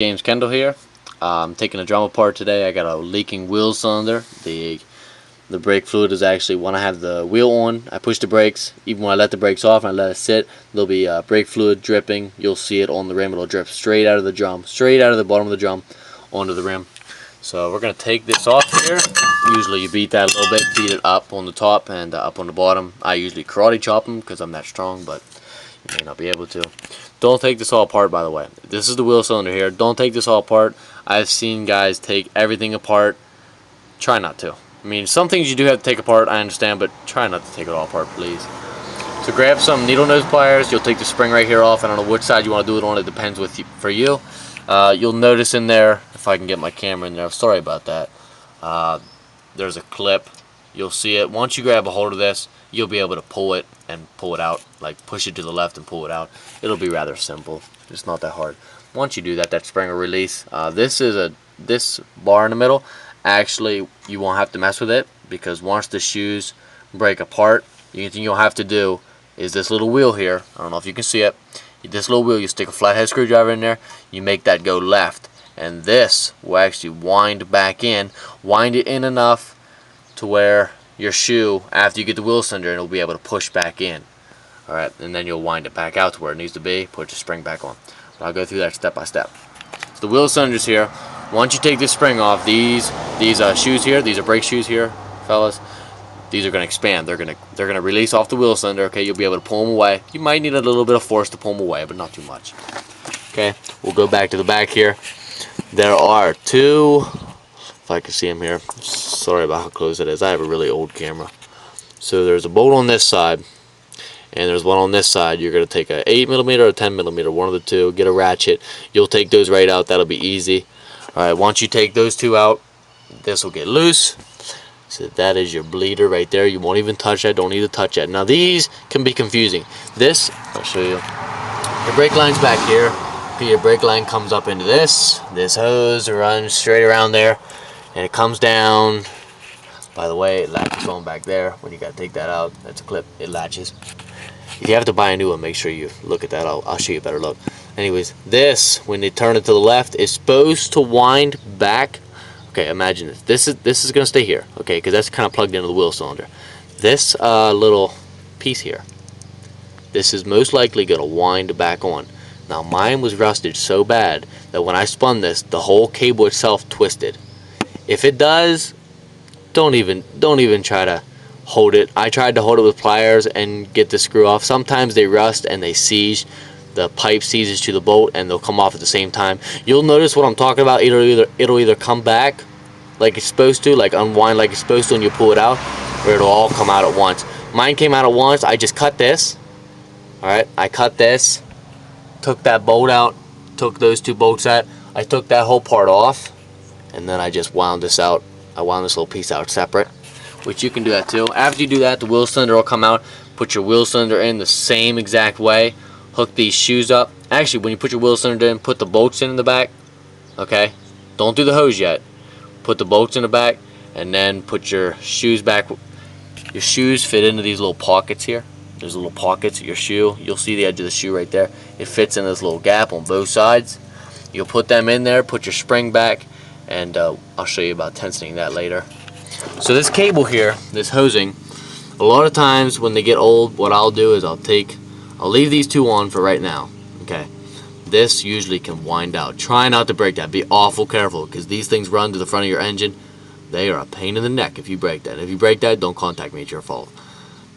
James Kendall here. I'm taking a drum apart today. I got a leaking wheel cylinder. The brake fluid is actually, when I have the wheel on, I push the brakes. Even when I let the brakes off and I let it sit, there'll be brake fluid dripping. You'll see it on the rim. It'll drip straight out of the drum, straight out of the bottom of the drum onto the rim. So we're going to take this off here. Usually you beat that a little bit, beat it up on the top and up on the bottom. I usually karate chop them because I'm that strong, but you may not be able to. Don't take this all apart, by the way. This is the wheel cylinder here. Don't take this all apart. I've seen guys take everything apart. Try not to. I mean, some things you do have to take apart, I understand, but try not to take it all apart, please. So grab some needle nose pliers. You'll take the spring right here off. I don't know which side you want to do it on. It depends for you. You'll notice in there, if I can get my camera in there, sorry about that, there's a clip. You'll see it. Once you grab a hold of this, you'll be able to pull it and pull it out, like push it to the left and pull it out. It'll be rather simple. It's not that hard. Once you do that, that spring will release. This bar in the middle, actually you won't have to mess with it, because once the shoes break apart, the only thing you'll have to do is this little wheel here. I don't know if you can see it. This little wheel, you stick a flathead screwdriver in there, you make that go left, and this will actually wind back in. Wind it in enough to where your shoe, after you get the wheel cylinder, it'll be able to push back in. Alright, and then you'll wind it back out to where it needs to be, put the spring back on. But I'll go through that step by step. So the wheel cylinder's here. Once you take this spring off, these shoes here, these are brake shoes here, fellas, these are going to expand. They're going to release off the wheel cylinder. Okay, you'll be able to pull them away. You might need a little bit of force to pull them away, but not too much. Okay, we'll go back to the back here. There are two, if I can see them here. Sorry about how close it is. I have a really old camera. So there's a bolt on this side, and there's one on this side. You're going to take a 8mm or a 10mm, one of the two. Get a ratchet. You'll take those right out. That'll be easy. Alright, once you take those two out, this will get loose. So that is your bleeder right there. You won't even touch that. Don't need to touch that. Now these can be confusing. This, I'll show you. Your brake line's back here. Okay, your brake line comes up into this. This hose runs straight around there, and it comes down. By the way, it latches on back there. When you gotta take that out, that's a clip. It latches. If you have to buy a new one, make sure you look at that. I'll show you a better look. Anyways, this, when they turn it to the left, is supposed to wind back. Okay, imagine this. This is gonna stay here, okay, because that's kind of plugged into the wheel cylinder. This little piece here, this is most likely gonna wind back on. Now mine was rusted so bad that when I spun this, the whole cable itself twisted. If it does, don't even try to hold it. I tried to hold it with pliers and get the screw off. Sometimes they rust and they seize. The pipe seizes to the bolt and they'll come off at the same time. You'll notice what I'm talking about. It'll either come back like it's supposed to, like unwind like it's supposed to, and you pull it out, or it'll all come out at once. Mine came out at once. I just cut this. Alright, I cut this, took that bolt out, took those two bolts out. I took that whole part off, and then I just wound this out. I wound this little piece out separate, which you can do that too. After you do that, the wheel cylinder will come out. Put your wheel cylinder in the same exact way. Hook these shoes up. Actually, when you put your wheel cylinder in, put the bolts in the back. Okay? Don't do the hose yet. Put the bolts in the back, and then put your shoes back. Your shoes fit into these little pockets here. There's little pockets of your shoe. You'll see the edge of the shoe right there. It fits in this little gap on both sides. You'll put them in there, put your spring back, and I'll show you about tensioning that later. So this cable here, this hosing, a lot of times when they get old, what I'll do is I'll leave these two on for right now. Okay, this usually can wind out. Try not to break that. Be awful careful, because these things run to the front of your engine. They are a pain in the neck if you break that. If you break that, don't contact me. It's your fault.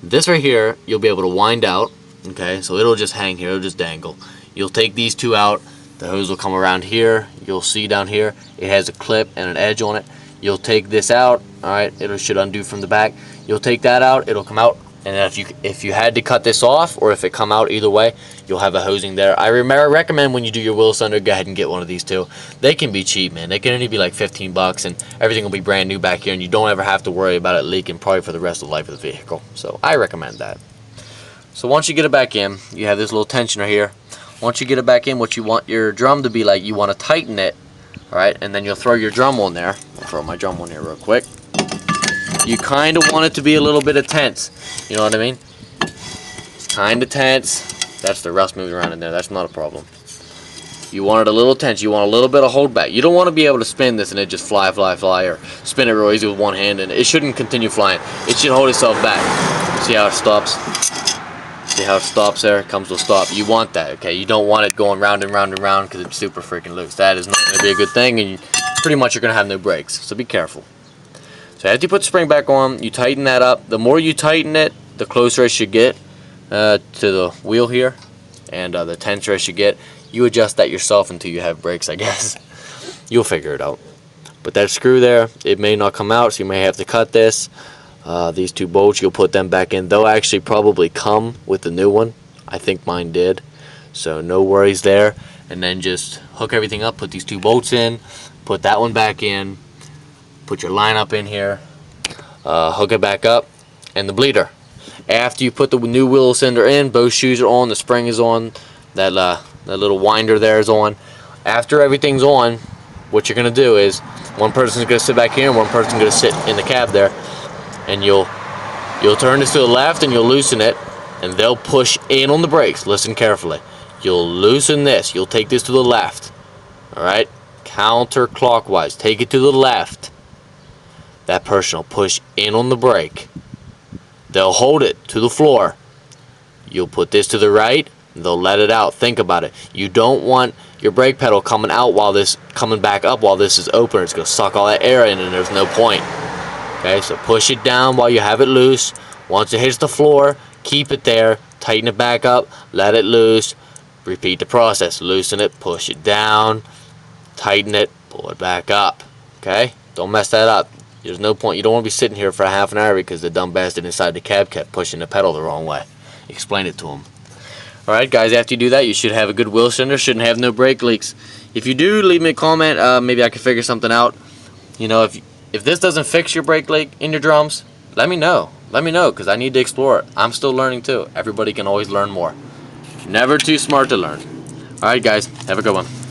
This right here, you'll be able to wind out. Okay, so it'll just hang here. It'll just dangle. You'll take these two out. The hose will come around here. You'll see down here it has a clip and an edge on it. You'll take this out. Alright, it should undo from the back. You'll take that out. It'll come out. And if you had to cut this off, or if it come out either way, you'll have a hosing there. I recommend when you do your wheel cylinder, go ahead and get one of these two. They can be cheap, man. They can only be like 15 bucks, and everything will be brand new back here, and you don't ever have to worry about it leaking probably for the rest of the life of the vehicle. So I recommend that. So once you get it back in, you have this little tensioner here. Once you get it back in, what you want your drum to be like, you want to tighten it, alright, and then you'll throw your drum on there. I'll throw my drum on here real quick. You kind of want it to be a little bit of tense. You know what I mean? It's kind of tense. That's the rust moving around in there. That's not a problem. You want it a little tense. You want a little bit of hold back. You don't want to be able to spin this and it just fly, or spin it real easy with one hand, and it shouldn't continue flying. It should hold itself back. See how it stops? See how it stops there? It comes to a stop. You want that, okay? You don't want it going round and round and round because it's super freaking loose. That is not going to be a good thing, and pretty much you're going to have no brakes. So be careful. So after you put the spring back on, you tighten that up. The more you tighten it, the closer it should get to the wheel here, and the tenser it should get. You adjust that yourself until you have brakes, I guess. You'll figure it out. But that screw there, it may not come out, so you may have to cut this. These two bolts, you'll put them back in. They'll actually probably come with the new one. I think mine did. So no worries there. And then just hook everything up, put these two bolts in, put that one back in, put your line up in here, hook it back up, and the bleeder. After you put the new wheel cylinder in, both shoes are on, the spring is on, that little winder there is on. After everything's on, what you're going to do is one person's going to sit back here and one person's going to sit in the cab there, and you'll turn this to the left and you'll loosen it, and they'll push in on the brakes. Listen carefully. You'll loosen this. You'll take this to the left. Alright? Counterclockwise. Take it to the left. That person will push in on the brake. They'll hold it to the floor. You'll put this to the right. They'll let it out. Think about it. You don't want your brake pedal coming back up while this is open. It's going to suck all that air in and there's no point. Okay, so push it down while you have it loose. Once it hits the floor, keep it there. Tighten it back up. Let it loose. Repeat the process. Loosen it. Push it down. Tighten it. Pull it back up. Okay? Don't mess that up. There's no point. You don't want to be sitting here for a half an hour because the dumb bastard inside the cab kept pushing the pedal the wrong way. Explain it to him. Alright guys, after you do that, you should have a good wheel cylinder. Shouldn't have no brake leaks. If you do, leave me a comment. Maybe I can figure something out. You know, if this doesn't fix your brake leak in your drums, let me know. Let me know because I need to explore it. I'm still learning too. Everybody can always learn more. Never too smart to learn. Alright guys, have a good one.